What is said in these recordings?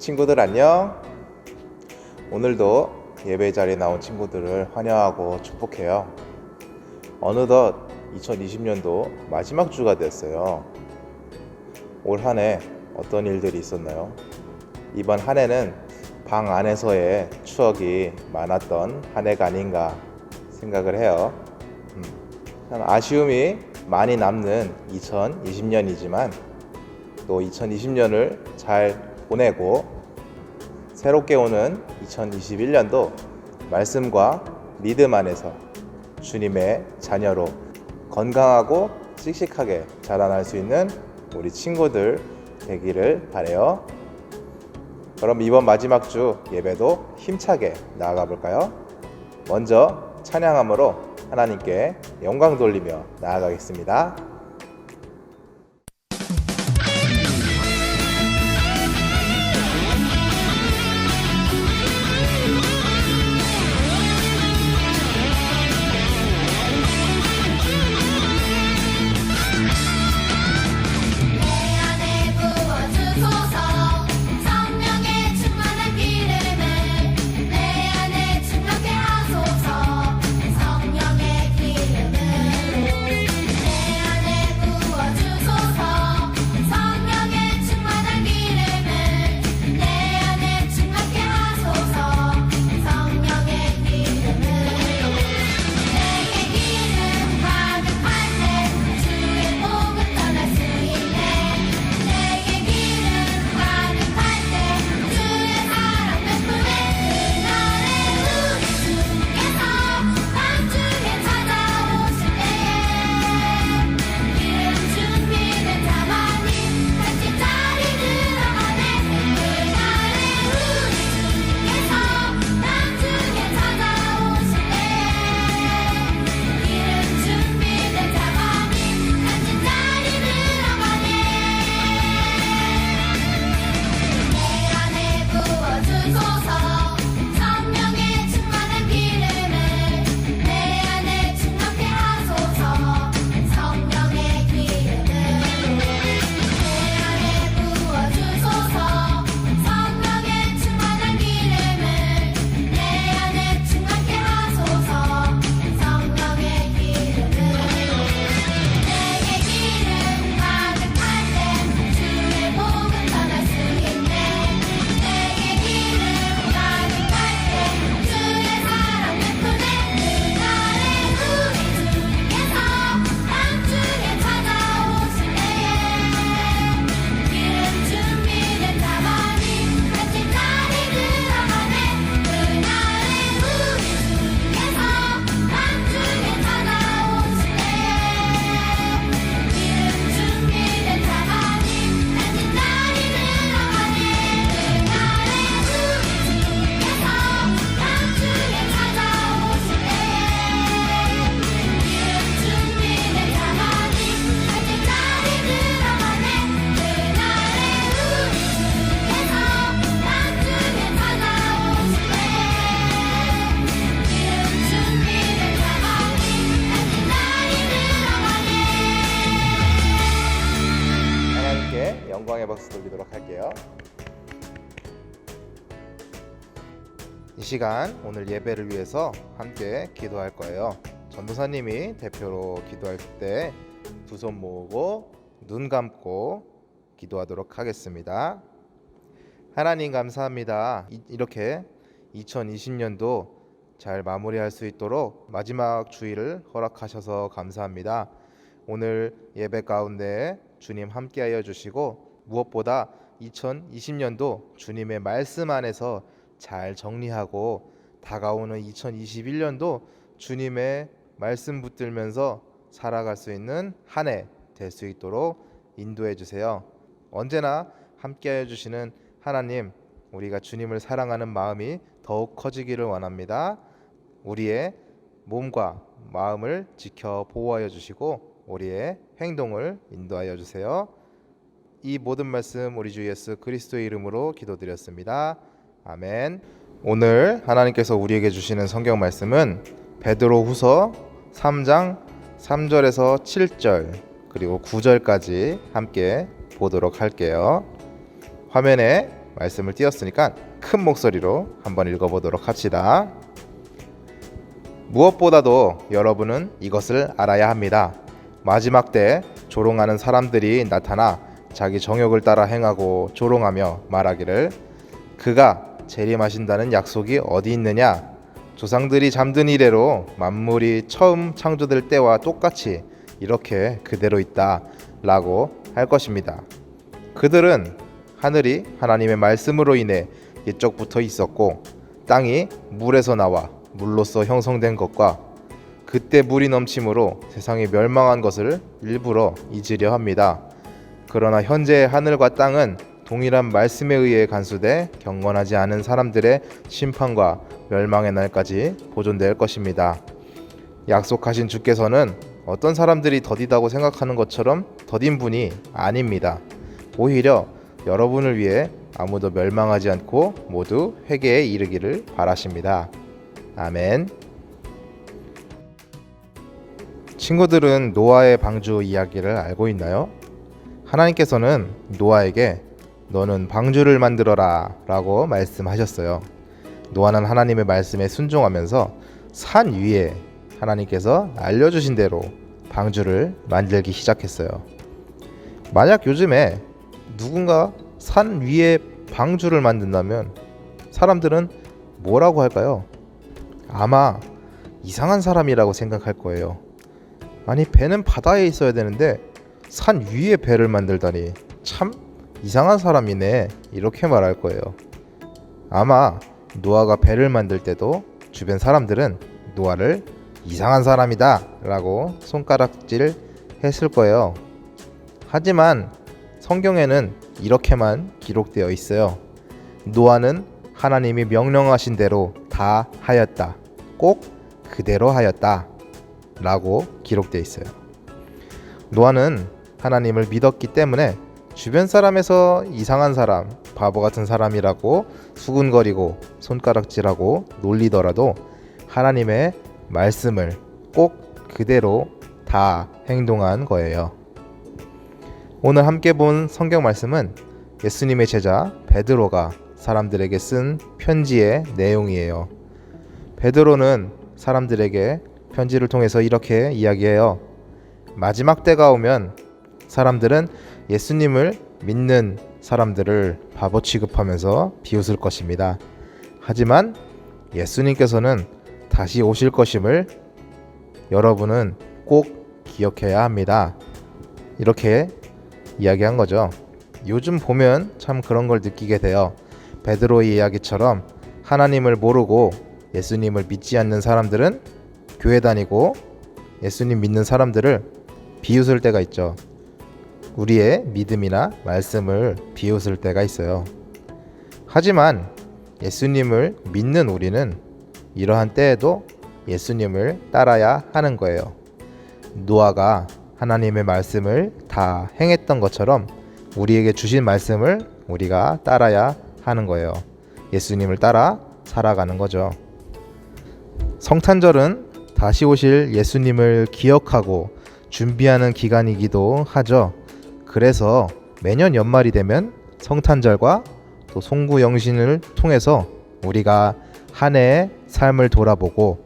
친구들 안녕. 오늘도 예배 자리에 나온 친구들을 환영하고 축복해요. 어느덧 2020년도 마지막 주가 됐어요. 올 한 해 어떤 일들이 있었나요? 이번 한 해는 방 안에서의 추억이 많았던 한 해가 아닌가 생각을 해요. 참 아쉬움이 많이 남는 2020년이지만 또 2020년을 잘 보내고 새롭게 오는 2021년도 말씀과 믿음 안에서 주님의 자녀로 건강하고 씩씩하게 자라날 수 있는 우리 친구들 되기를 바라요. 그럼 이번 마지막 주 예배도 힘차게 나아가 볼까요? 먼저 찬양함으로 하나님께 영광 돌리며 나아가겠습니다. 영광의 박수 돌리도록 할게요. 이 시간 오늘 예배를 위해서 함께 기도할 거예요. 전도사님이 대표로 기도할 때 두 손 모으고 눈 감고 기도하도록 하겠습니다. 하나님 감사합니다. 이렇게 2020년도 잘 마무리할 수 있도록 마지막 주일을 허락하셔서 감사합니다. 오늘 예배 가운데 주님 함께하여 주시고 무엇보다 2020년도 주님의 말씀 안에서 잘 정리하고 다가오는 2021년도 주님의 말씀 붙들면서 살아갈 수 있는 한 해 될 수 있도록 인도해 주세요. 언제나 함께하여 주시는 하나님, 우리가 주님을 사랑하는 마음이 더욱 커지기를 원합니다. 우리의 몸과 마음을 지켜 보호하여 주시고 우리의 행동을 인도하여 주세요. 이 모든 말씀 우리 주 예수 그리스도의 이름으로 기도드렸습니다. 아멘. 오늘 하나님께서 우리에게 주시는 성경 말씀은 베드로후서 3장 3절에서 7절 그리고 9절까지 함께 보도록 할게요. 화면에 말씀을 띄웠으니까 큰 목소리로 한번 읽어보도록 합시다. 무엇보다도 여러분은 이것을 알아야 합니다. 마지막 때 조롱하는 사람들이 나타나 자기 정욕을 따라 행하고 조롱하며 말하기를 그가 재림하신다는 약속이 어디 있느냐? 조상들이 잠든 이래로 만물이 처음 창조될 때와 똑같이 이렇게 그대로 있다 라고 할 것입니다. 그들은 하늘이 하나님의 말씀으로 인해 옛적부터 있었고 땅이 물에서 나와 물로서 형성된 것과 그때 물이 넘침으로 세상이 멸망한 것을 일부러 잊으려 합니다. 그러나 현재의 하늘과 땅은 동일한 말씀에 의해 간수돼 경건하지 않은 사람들의 심판과 멸망의 날까지 보존될 것입니다. 약속하신 주께서는 어떤 사람들이 더디다고 생각하는 것처럼 더딘 분이 아닙니다. 오히려 여러분을 위해 아무도 멸망하지 않고 모두 회개에 이르기를 바라십니다. 아멘. 친구들은 노아의 방주 이야기를 알고 있나요? 하나님께서는 노아에게 너는 방주를 만들어라 라고 말씀하셨어요. 노아는 하나님의 말씀에 순종하면서 산 위에 하나님께서 알려주신 대로 방주를 만들기 시작했어요. 만약 요즘에 누군가 산 위에 방주를 만든다면 사람들은 뭐라고 할까요? 아마 이상한 사람이라고 생각할 거예요. 아니, 배는 바다에 있어야 되는데 산 위에 배를 만들다니 참 이상한 사람이네, 이렇게 말할 거예요. 아마 노아가 배를 만들 때도 주변 사람들은 노아를 이상한 사람이다 라고 손가락질 했을 거예요. 하지만 성경에는 이렇게만 기록되어 있어요. 노아는 하나님이 명령하신 대로 다 하였다. 꼭 그대로 하였다 라고 기록되어 있어요. 노아는 하나님을 믿었기 때문에 주변 사람에서 이상한 사람, 바보 같은 사람이라고 수군거리고 손가락질하고 놀리더라도 하나님의 말씀을 꼭 그대로 다 행동한 거예요. 오늘 함께 본 성경 말씀은 예수님의 제자 베드로가 사람들에게 쓴 편지의 내용이에요. 베드로는 사람들에게 편지를 통해서 이렇게 이야기해요. 마지막 때가 오면 사람들은 예수님을 믿는 사람들을 바보 취급하면서 비웃을 것입니다. 하지만 예수님께서는 다시 오실 것임을 여러분은 꼭 기억해야 합니다. 이렇게 이야기한 거죠. 요즘 보면 참 그런 걸 느끼게 돼요. 베드로의 이야기처럼 하나님을 모르고 예수님을 믿지 않는 사람들은 교회 다니고 예수님 믿는 사람들을 비웃을 때가 있죠. 우리의 믿음이나 말씀을 비웃을 때가 있어요. 하지만 예수님을 믿는 우리는 이러한 때에도 예수님을 따라야 하는 거예요. 노아가 하나님의 말씀을 다 행했던 것처럼 우리에게 주신 말씀을 우리가 따라야 하는 거예요. 예수님을 따라 살아가는 거죠. 성탄절은 다시 오실 예수님을 기억하고 준비하는 기간이기도 하죠. 그래서 매년 연말이 되면 성탄절과 또 송구영신을 통해서 우리가 한 해의 삶을 돌아보고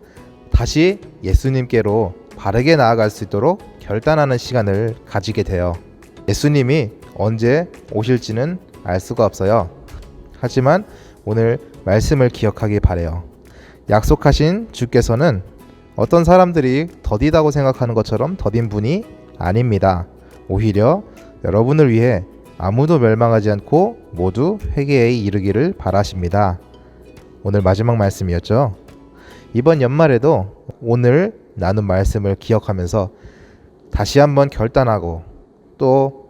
다시 예수님께로 바르게 나아갈 수 있도록 결단하는 시간을 가지게 돼요. 예수님이 언제 오실지는 알 수가 없어요. 하지만 오늘 말씀을 기억하기 바래요. 약속하신 주께서는 어떤 사람들이 더디다고 생각하는 것처럼 더딘 분이 아닙니다. 오히려 여러분을 위해 아무도 멸망하지 않고 모두 회개에 이르기를 바라십니다. 오늘 마지막 말씀이었죠. 이번 연말에도 오늘 나눈 말씀을 기억하면서 다시 한번 결단하고 또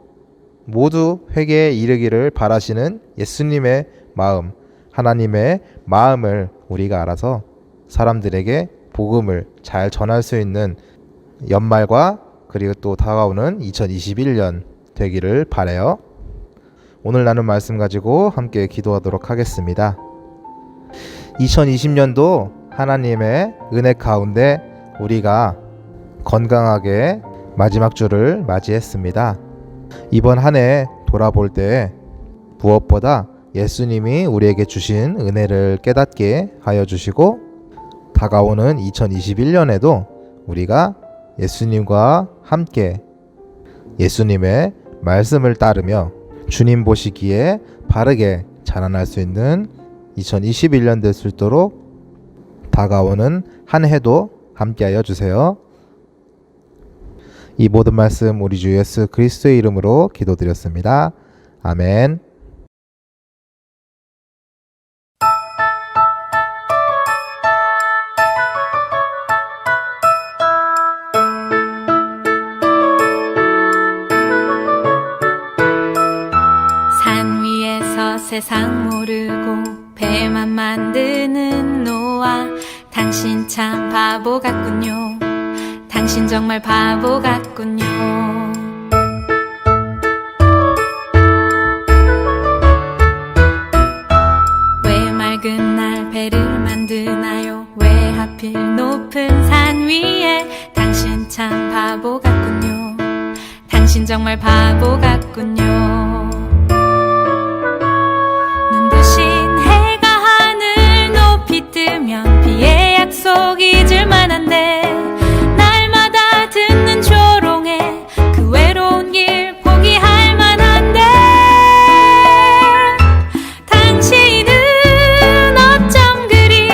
모두 회개에 이르기를 바라시는 예수님의 마음, 하나님의 마음을 우리가 알아서 사람들에게 복음을 잘 전할 수 있는 연말과 그리고 또 다가오는 2021년 되기를 바라요. 오늘 나눈 말씀 가지고 함께 기도하도록 하겠습니다. 2020년도 하나님의 은혜 가운데 우리가 건강하게 마지막 주를 맞이했습니다. 이번 한 해 돌아볼 때 무엇보다 예수님이 우리에게 주신 은혜를 깨닫게 하여 주시고 다가오는 2021년에도 우리가 예수님과 함께 예수님의 말씀을 따르며 주님 보시기에 바르게 자라날 수 있는 2021년 될 수 있도록 다가오는 한 해도 함께하여 주세요. 이 모든 말씀 우리 주 예수 그리스도의 이름으로 기도드렸습니다. 아멘. 산 위에서 세상 모르고 배만 만드는 노아, 당신 참 바보 같군요. 당신 정말 바보 같군요. 왜 맑은 날 배를 만드나요? 왜 하필 높은 산 위에? 당신 참 바보 같군요. 당신 정말 바보 같군요. 눈부신 해가 하늘 높이 뜨면 비의 약속 잊을 만한데, 날마다 듣는 조롱에 그 외로운 길 포기할 만한데, 당신은 어쩜 그리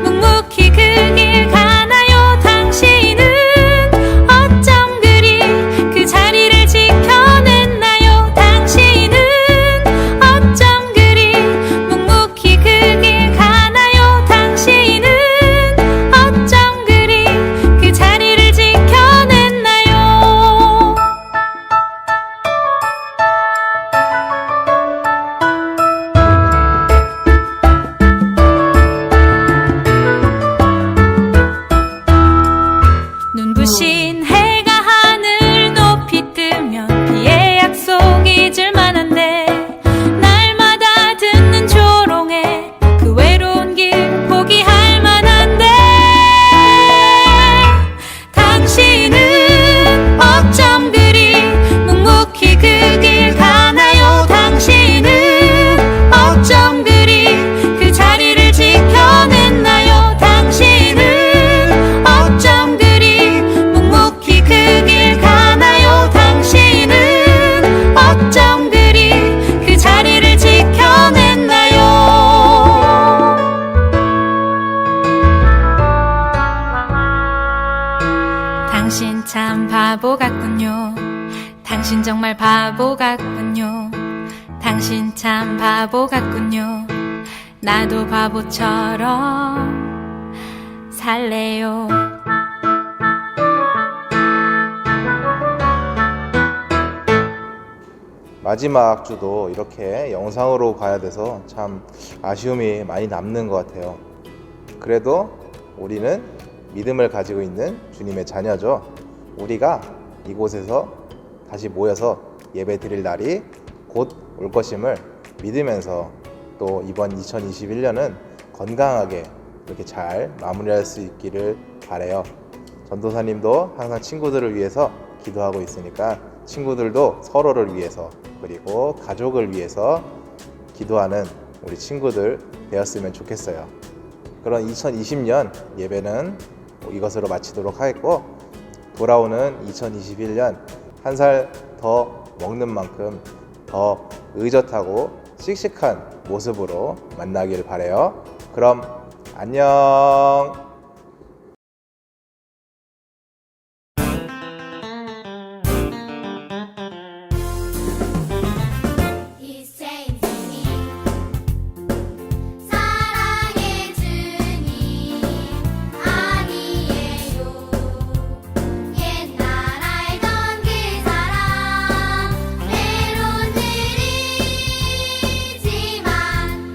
묵묵히 그 길 가나요? 당신은 어쩜 그리 그 자리를 지켜냈나요? 당신은 어쩜 그리 묵묵히 그 길 가나요? 당신은 어쩜 그리 그 자리를 지켜냈나요? 눈부신 해가 하늘 높이 뜨면 비의 약속 잊을 만한데, 날마다 듣는 조롱에 그 외로운 길 포기할 만한데, 당신은 어쩜 그리 묵묵히 그 길 가나요? 당신은 어쩜 그리 그 자리를 지켜냈나요? 당신은 어쩜 그리 묵묵히 그 길 가나요? 당신은 어쩜 그리 그 자리를 지켜냈나요? 당신 참 바보 같군요. 당신 정말 바보 같군요. 당신 참 바보 같군요. 나도 바보처럼 살래요. 마지막 주도 이렇게 영상으로 봐야 돼서 참 아쉬움이 많이 남는 것 같아요. 그래도 우리는 믿음을 가지고 있는 주님의 자녀죠. 우리가 이곳에서 다시 모여서 예배 드릴 날이 곧 올 것임을 믿으면서 또 이번 2021년은 건강하게 이렇게 잘 마무리할 수 있기를 바라요. 전도사님도 항상 친구들을 위해서 기도하고 있으니까 친구들도 서로를 위해서 그리고 가족을 위해서 기도하는 우리 친구들 되었으면 좋겠어요. 그런 2020년 예배는 이것으로 마치도록 하겠고, 돌아오는 2021년 한 살 더 먹는 만큼 더 의젓하고 씩씩한 모습으로 만나기를 바라요. 그럼 안녕.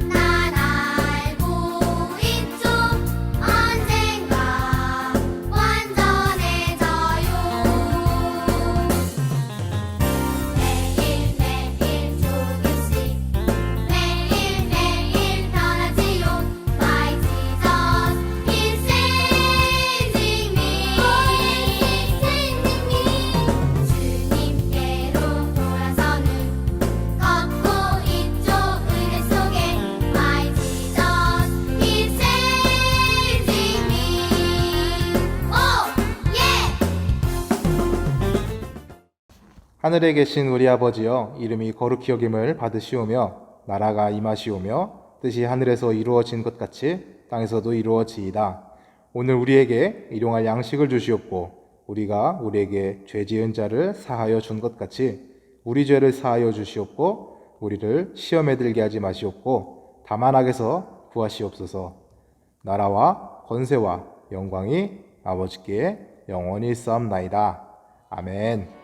난 알고 있죠. 하늘에 계신 우리 아버지여, 이름이 거룩히 여김을 받으시오며 나라가 임하시오며 뜻이 하늘에서 이루어진 것 같이 땅에서도 이루어지이다. 오늘 우리에게 일용할 양식을 주시옵고 우리가 우리에게 죄 지은 자를 사하여 준 것 같이 우리 죄를 사하여 주시옵고 우리를 시험에 들게 하지 마시옵고 다만 악에서 구하시옵소서. 나라와 권세와 영광이 아버지께 영원히 있사옵나이다. 아멘.